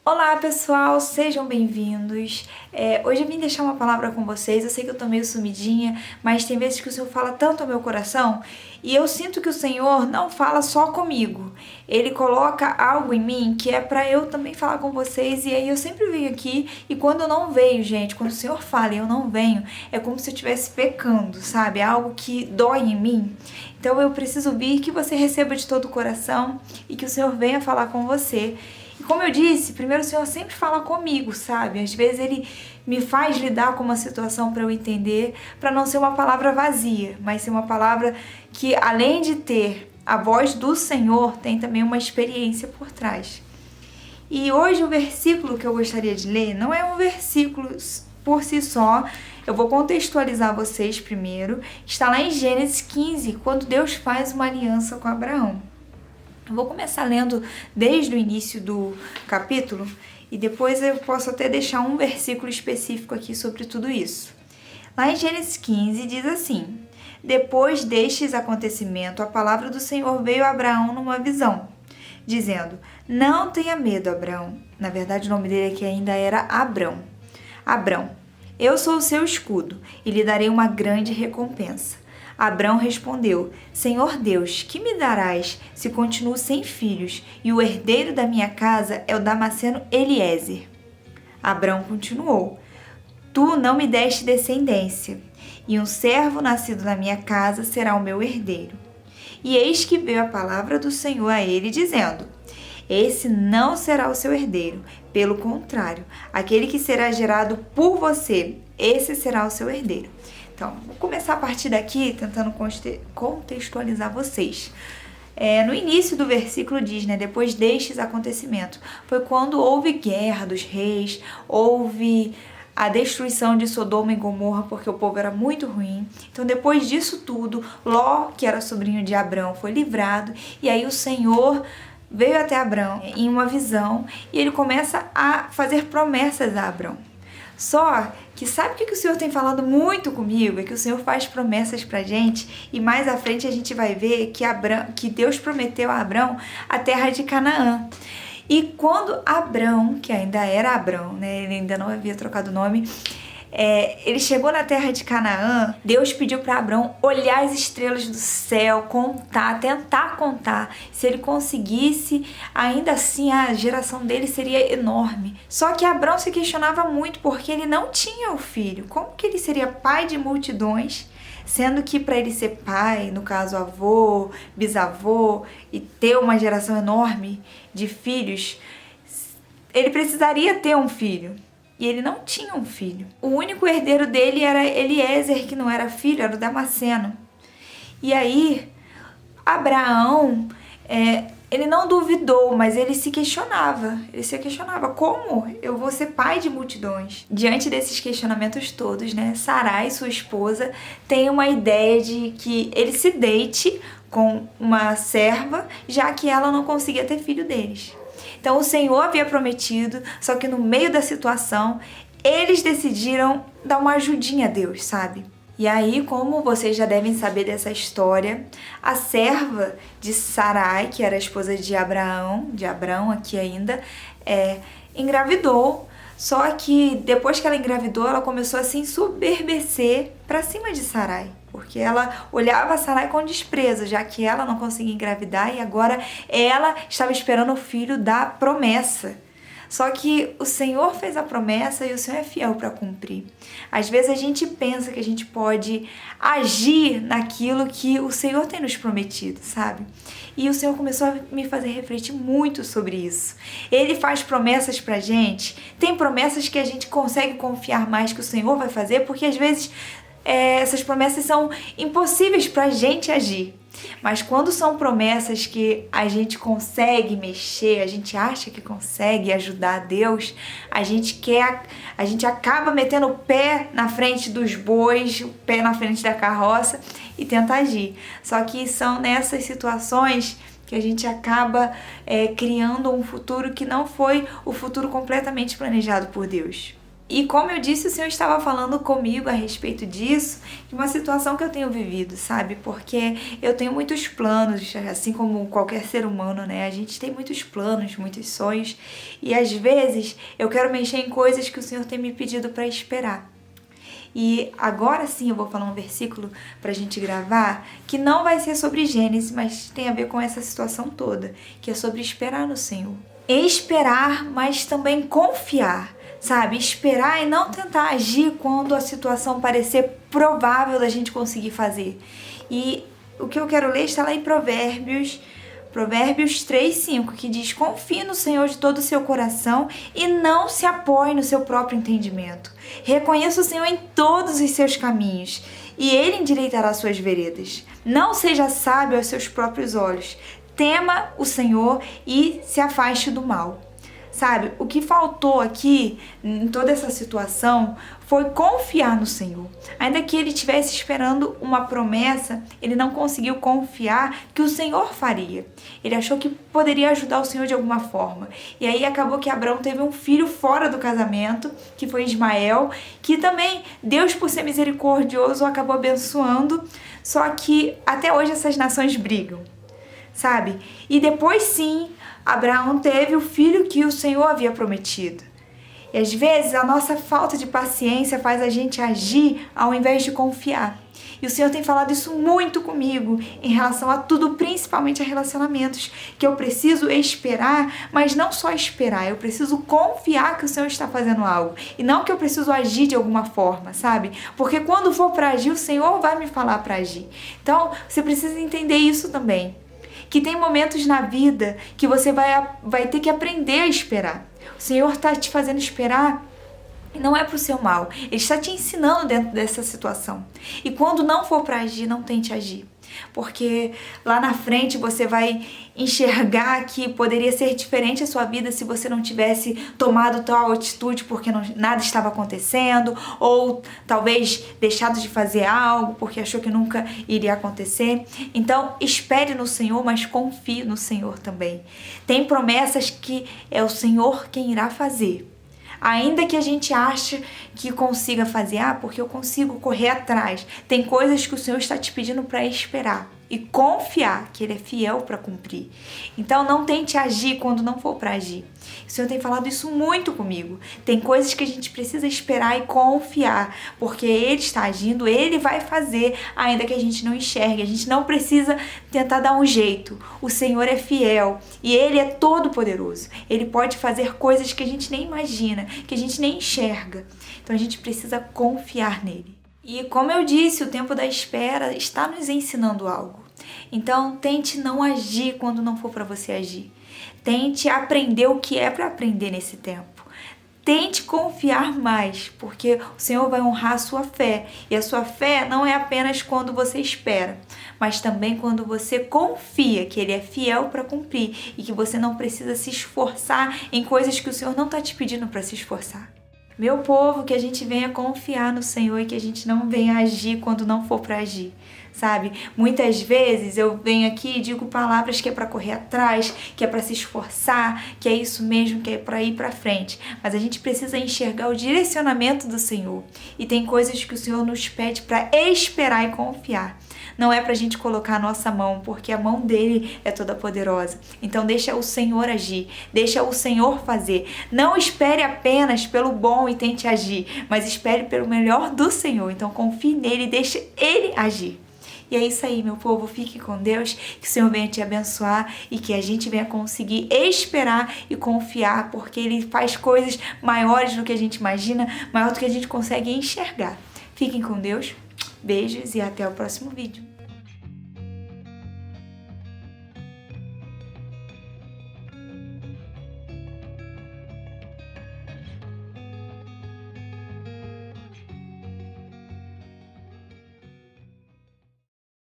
Olá pessoal, sejam bem-vindos. Hoje eu vim deixar uma palavra com vocês. Eu sei que eu tô meio sumidinha, mas tem vezes que o Senhor fala tanto ao meu coração e eu sinto que o Senhor não fala só comigo. Ele coloca algo em mim que é pra eu também falar com vocês, e aí eu sempre venho aqui e quando eu não venho, gente, quando o Senhor fala e eu não venho, é como se eu estivesse pecando, sabe? É algo que dói em mim. Então eu preciso vir, que você receba de todo o coração e que o Senhor venha falar com você. E como eu disse, primeiro o Senhor sempre fala comigo, sabe? Às vezes Ele me faz lidar com uma situação para eu entender, para não ser uma palavra vazia, mas ser uma palavra que, além de ter a voz do Senhor, tem também uma experiência por trás. E hoje o versículo que eu gostaria de ler não é um versículo por si só. Eu vou contextualizar vocês primeiro. Está lá em Gênesis 15, quando Deus faz uma aliança com Abraão. Eu vou começar lendo desde o início do capítulo e depois eu posso até deixar um versículo específico aqui sobre tudo isso. Lá em Gênesis 15 diz assim: Depois destes acontecimentos, a palavra do Senhor veio a Abraão numa visão, dizendo: Não tenha medo, Abraão. Na verdade, o nome dele aqui ainda era Abrão. Abrão, eu sou o seu escudo e lhe darei uma grande recompensa. Abrão respondeu: Senhor Deus, que me darás se continuo sem filhos e o herdeiro da minha casa é o Damasceno Eliezer? Abrão continuou: Tu não me deste descendência, e um servo nascido na minha casa será o meu herdeiro. E eis que veio a palavra do Senhor a ele, dizendo: Esse não será o seu herdeiro, pelo contrário, aquele que será gerado por você, esse será o seu herdeiro. Então, vou começar a partir daqui, tentando contextualizar vocês. No início do versículo diz, depois destes acontecimentos, foi quando houve guerra dos reis, houve a destruição de Sodoma e Gomorra, porque o povo era muito ruim. Então, depois disso tudo, Ló, que era sobrinho de Abrão, foi livrado, e aí o Senhor veio até Abrão em uma visão, e ele começa a fazer promessas a Abrão. Só que sabe o que o Senhor tem falado muito comigo? É que o Senhor faz promessas pra gente e mais à frente a gente vai ver que Deus prometeu a Abrão a terra de Canaã. E quando Abrão, que ainda era Abrão, ele ainda não havia trocado o nome, ele chegou na terra de Canaã, Deus pediu para Abrão olhar as estrelas do céu, tentar contar. Se ele conseguisse, ainda assim a geração dele seria enorme. Só que Abrão se questionava muito porque ele não tinha o filho. Como que ele seria pai de multidões, sendo que para ele ser pai, no caso avô, bisavô, e ter uma geração enorme de filhos, ele precisaria ter um filho. E ele não tinha um filho. O único herdeiro dele era Eliezer, que não era filho, era o Damasceno. E aí, Abraão, ele não duvidou, mas ele se questionava. Ele se questionava: como eu vou ser pai de multidões? Diante desses questionamentos todos, Sarai, sua esposa, tem uma ideia de que ele se deite com uma serva, já que ela não conseguia ter filho deles. Então o Senhor havia prometido, só que no meio da situação, eles decidiram dar uma ajudinha a Deus, sabe? E aí, como vocês já devem saber dessa história, a serva de Sarai, que era a esposa de Abrão aqui ainda, engravidou. Só que depois que ela engravidou, ela começou a se ensoberbecer pra cima de Sarai, porque ela olhava Sarai com desprezo, já que ela não conseguia engravidar e agora ela estava esperando o filho da promessa. Só que o Senhor fez a promessa e o Senhor é fiel para cumprir. Às vezes a gente pensa que a gente pode agir naquilo que o Senhor tem nos prometido, sabe? E o Senhor começou a me fazer refletir muito sobre isso. Ele faz promessas pra gente. Tem promessas que a gente consegue confiar mais que o Senhor vai fazer, porque às vezes essas promessas são impossíveis pra gente agir. Mas quando são promessas que a gente consegue mexer, a gente acha que consegue ajudar Deus, a gente acaba metendo o pé na frente dos bois, o pé na frente da carroça e tenta agir. Só que são nessas situações que a gente acaba criando um futuro que não foi o futuro completamente planejado por Deus. E como eu disse, o Senhor estava falando comigo a respeito disso, de uma situação que eu tenho vivido, sabe? Porque eu tenho muitos planos, assim como qualquer ser humano, né? A gente tem muitos planos, muitos sonhos, e às vezes eu quero mexer em coisas que o Senhor tem me pedido para esperar. E agora sim eu vou falar um versículo pra gente gravar, que não vai ser sobre Gênesis, mas tem a ver com essa situação toda, que é sobre esperar no Senhor. Esperar, mas também confiar. Sabe, esperar e não tentar agir quando a situação parecer provável da gente conseguir fazer. E o que eu quero ler está lá em Provérbios 3:5, que diz: confie no Senhor de todo o seu coração e não se apoie no seu próprio entendimento. Reconheça o Senhor em todos os seus caminhos e Ele endireitará suas veredas. Não seja sábio aos seus próprios olhos. Tema o Senhor e se afaste do mal. Sabe, o que faltou aqui em toda essa situação foi confiar no Senhor. Ainda que ele estivesse esperando uma promessa, ele não conseguiu confiar que o Senhor faria. Ele achou que poderia ajudar o Senhor de alguma forma. E aí acabou que Abraão teve um filho fora do casamento, que foi Ismael, que também Deus, por ser misericordioso, acabou abençoando. Só que até hoje essas nações brigam, sabe? E depois sim, Abraão teve o filho que o Senhor havia prometido. E às vezes a nossa falta de paciência faz a gente agir ao invés de confiar. E o Senhor tem falado isso muito comigo em relação a tudo, principalmente a relacionamentos, que eu preciso esperar, mas não só esperar, eu preciso confiar que o Senhor está fazendo algo. E não que eu preciso agir de alguma forma, sabe? Porque quando for para agir, o Senhor vai me falar para agir. Então, você precisa entender isso também. Que tem momentos na vida que você vai ter que aprender a esperar. O Senhor está te fazendo esperar e não é para o seu mal. Ele está te ensinando dentro dessa situação. E quando não for para agir, não tente agir. Porque lá na frente você vai enxergar que poderia ser diferente a sua vida se você não tivesse tomado tal atitude porque nada estava acontecendo, ou talvez deixado de fazer algo porque achou que nunca iria acontecer. Então espere no Senhor, mas confie no Senhor também. Tem promessas que é o Senhor quem irá fazer. Ainda que a gente ache que consiga fazer, porque eu consigo correr atrás. Tem coisas que o Senhor está te pedindo para esperar e confiar que Ele é fiel para cumprir. Então não tente agir quando não for para agir. O Senhor tem falado isso muito comigo. Tem coisas que a gente precisa esperar e confiar, porque Ele está agindo, Ele vai fazer, ainda que a gente não enxergue. A gente não precisa tentar dar um jeito. O Senhor é fiel e Ele é todo poderoso. Ele pode fazer coisas que a gente nem imagina, que a gente nem enxerga. Então a gente precisa confiar nele. E como eu disse, o tempo da espera está nos ensinando algo. Então tente não agir quando não for para você agir. Tente aprender o que é para aprender nesse tempo. Tente confiar mais, porque o Senhor vai honrar a sua fé. E a sua fé não é apenas quando você espera, mas também quando você confia que Ele é fiel para cumprir e que você não precisa se esforçar em coisas que o Senhor não está te pedindo para se esforçar. Meu povo, que a gente venha confiar no Senhor e que a gente não venha agir quando não for para agir, sabe? Muitas vezes eu venho aqui e digo palavras que é para correr atrás, que é para se esforçar, que é isso mesmo, que é para ir para frente. Mas a gente precisa enxergar o direcionamento do Senhor. E tem coisas que o Senhor nos pede para esperar e confiar. Não é pra gente colocar a nossa mão, porque a mão dele é toda poderosa. Então deixa o Senhor agir, deixa o Senhor fazer. Não espere apenas pelo bom e tente agir, mas espere pelo melhor do Senhor. Então confie nele e deixe Ele agir. E é isso aí, meu povo. Fique com Deus, que o Senhor venha te abençoar e que a gente venha conseguir esperar e confiar, porque Ele faz coisas maiores do que a gente imagina, maior do que a gente consegue enxergar. Fiquem com Deus. Beijos e até o próximo vídeo.